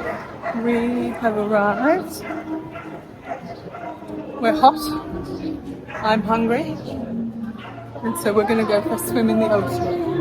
We have arrived. We're hot. I'm hungry. And so we're going to go for a swim in the ocean.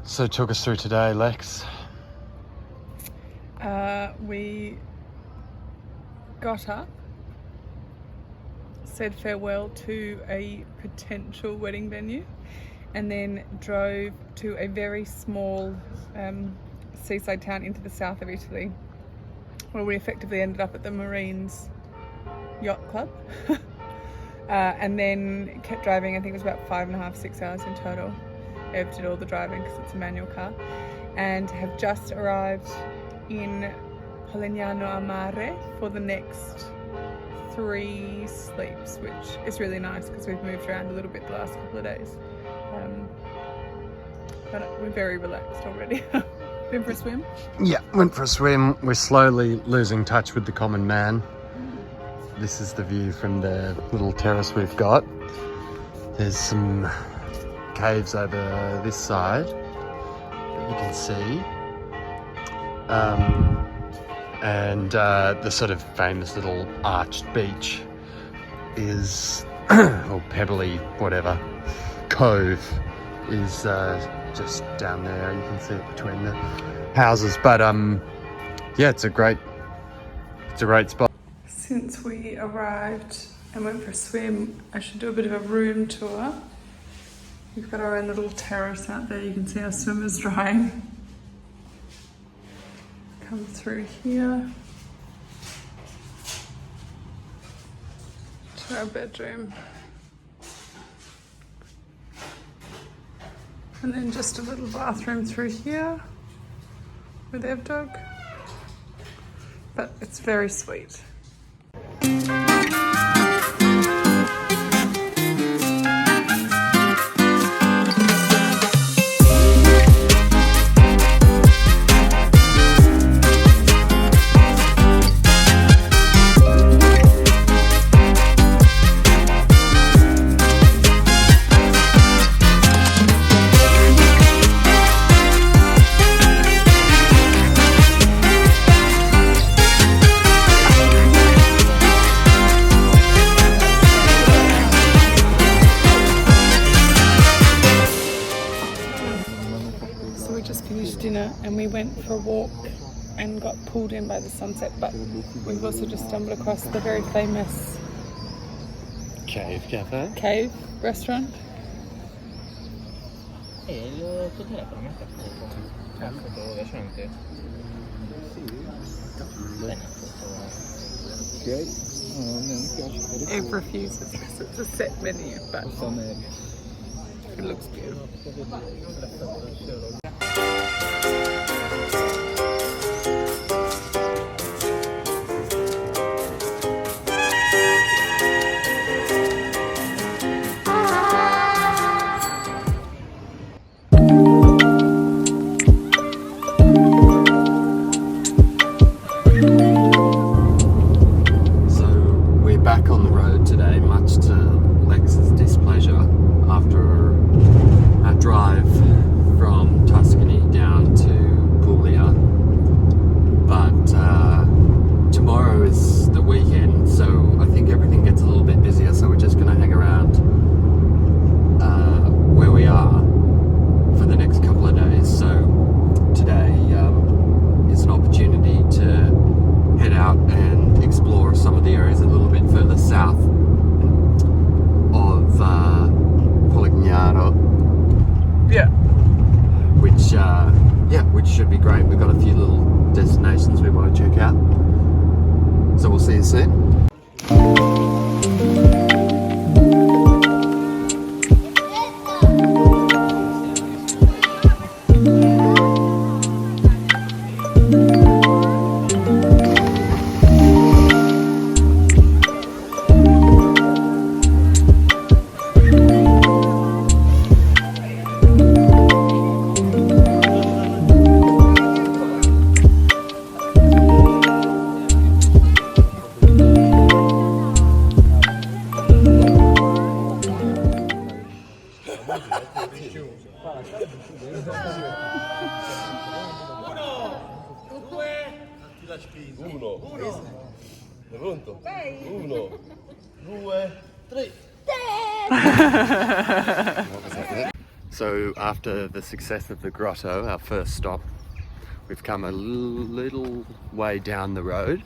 So talk us through today, Lex. We got up, said farewell to a potential wedding venue, and then drove to a very small seaside town into the south of Italy, where we effectively ended up at the Marines Yacht Club. And then kept driving. I think it was about 5.5, 6 hours in total. Ev did all the driving because it's a manual car, and have just arrived in Polignano Mare for the next 3 sleeps, which is really nice because we've moved around a little bit the last couple of days. But we're very relaxed already. Been for a swim? Yeah, went for a swim. We're slowly losing touch with the common man. This is the view from the little terrace we've got. There's some caves over this side that you can see. And the sort of famous little arched beach is, or pebbly, whatever, cove is just down there. You can see it between the houses. But yeah, it's a great spot. Since we arrived and went for a swim, I should do a bit of a room tour. We've got our own little terrace out there. You can see our swimmers drying. Come through here to our bedroom. And then just a little bathroom through here with Ev Dog. But it's very sweet. And we went for a walk and got pulled in by the sunset, but we've also just stumbled across the very famous Cave Cafe? Cave restaurant. It refuses because it's a set menu, but it looks beautiful. Drive from Tuscany down to Puglia, but tomorrow is the weekend, so I think everything gets a little bit busier, so we're just going to hang around where we are for the next couple of days. So today is an opportunity to head out and explore some of the areas a little bit further south of Polignano. Yeah. Which should be great. We've got a few little destinations we want to check out. So we'll see you soon. Pronto? 1, 2, 3. So after the success of the grotto, our first stop, we've come a little way down the road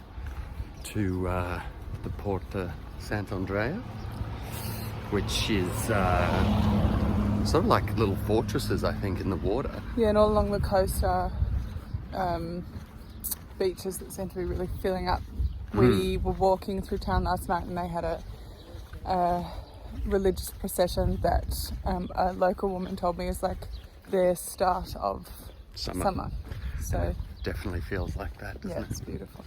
to the Porta Sant'Andrea, which is sort of like little fortresses, I think, in the water. Yeah, and all along the coast are beaches that seem to be really filling up. We were walking through town last night and they had a religious procession that a local woman told me is like their start of summer. So it definitely feels like that, doesn't yeah, it? it's beautiful.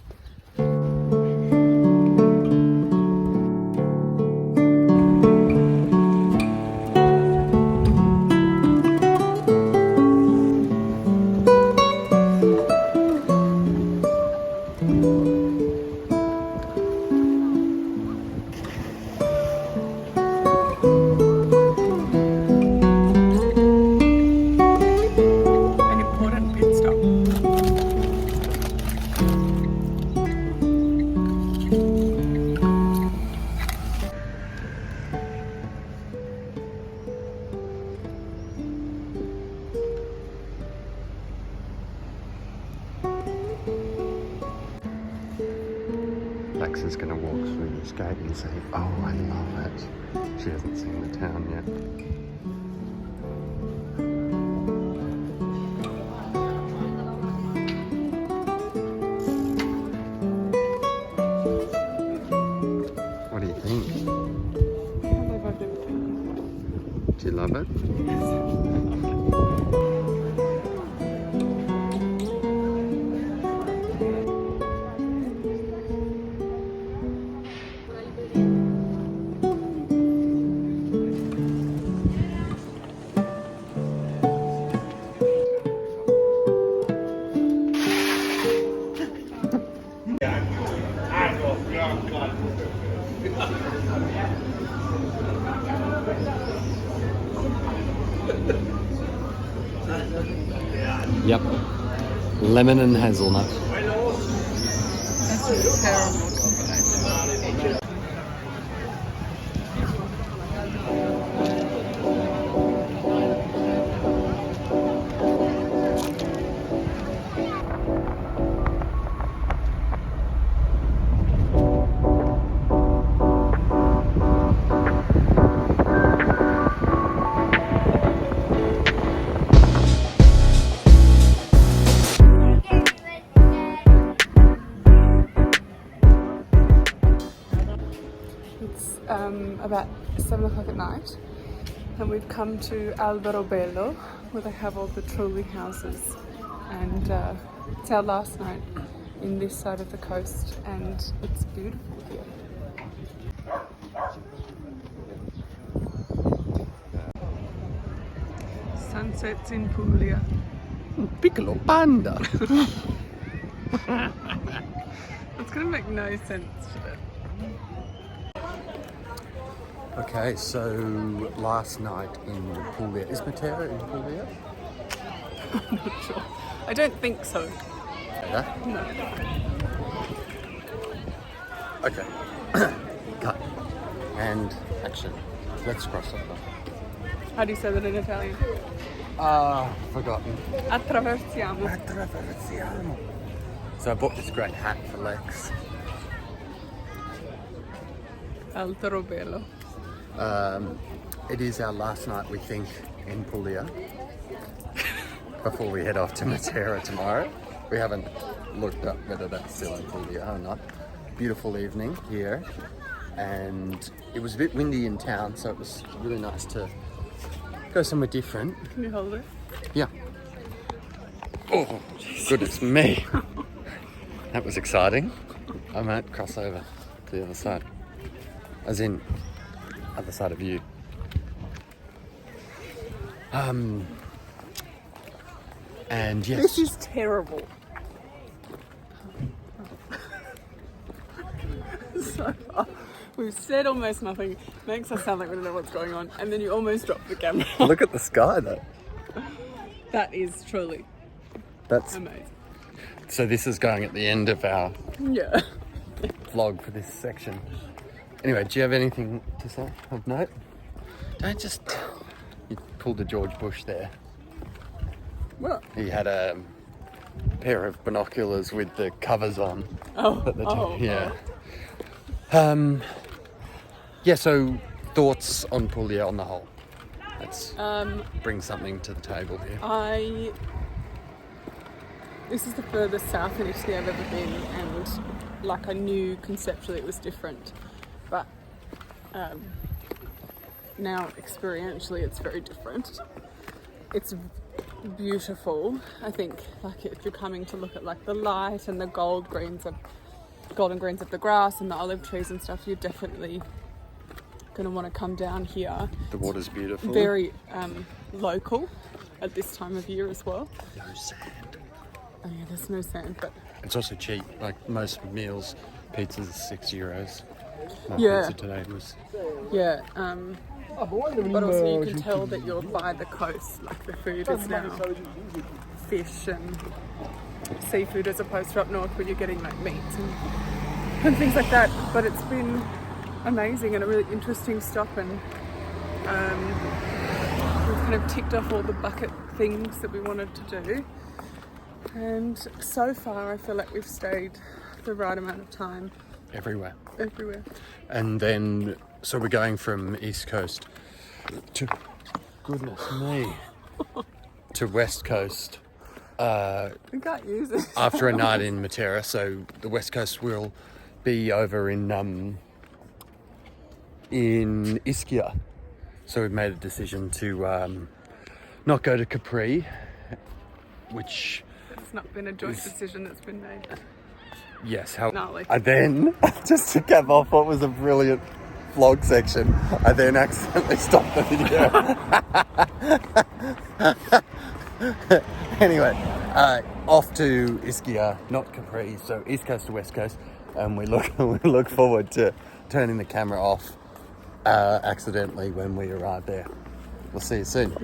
Lex is going to walk through this gate and say, "Oh, I love it." She hasn't seen the town yet. What do you think? Do you love it? Yep. Lemon and hazelnut. That's terrible. About 7 o'clock at night, and we've come to Alberobello where they have all the trolley houses, and it's our last night in this side of the coast and it's beautiful here. Sunsets in Puglia. Piccolo panda! It's gonna make no sense, should it? Okay, so last night in Puglia, is Matera in Puglia? I'm not sure. I don't think so. Yeah? No. Okay. Cut. And action. Let's cross over. How do you say that in Italian? Forgotten. Attraversiamo. Attraversiamo. So I bought this great hat for Lex. Alberobello. It is our last night, we think, in Puglia before we head off to Matera tomorrow. We haven't looked up whether that's still in Puglia or not. Beautiful evening here, and it was a bit windy in town, so it was really nice to go somewhere different. Can you hold it? Yeah. Oh, goodness me. That was exciting. I might cross over to the other side. As in, other side of you. And yes. This is terrible. So far, we've said almost nothing. Makes us sound like we don't know what's going on, and then you almost drop the camera. Look at the sky though. That is truly That's amazing. so. This is going at the end of our Yeah. vlog for this section. Anyway, do you have anything to say of note? Don't just... You pulled a George Bush there. What? He had a pair of binoculars with the covers on. Oh, At the oh, time. Yeah. Yeah, so thoughts on Puglia on the whole? Let's bring something to the table here. This is the furthest south in Italy I've ever been, and like I knew conceptually it was different, but now experientially it's very different. It's beautiful. I think like if you're coming to look at like the light and the golden greens of the grass and the olive trees and stuff, you're definitely going to want to come down here. The water's beautiful. Very local at this time of year as well. No sand. Oh yeah, there's no sand, but It's also cheap. Like most meals, pizza's €6. My Yeah. pizza today was... yeah. But also you can tell that you're by the coast. Like the food is now fish and seafood as opposed to up north where you're getting like meats and things like that. But it's been amazing and a really interesting stop, and we've kind of ticked off all the bucket things that we wanted to do. And so far I feel like we've stayed the right amount of time everywhere. And then, so we're going from East Coast to, goodness me, to West Coast we can't use it. after a night in Matera. So the West Coast will be over in Ischia. So we've made a decision to not go to Capri, which... It's not been a joint decision that's been made. Yes, how... Gnarly. I then, just to cap off what was a brilliant vlog section, I then accidentally stopped the video. Anyway, off to Ischia, not Capri, so East Coast to West Coast, and we look forward to turning the camera off accidentally when we arrive there. We'll see you soon.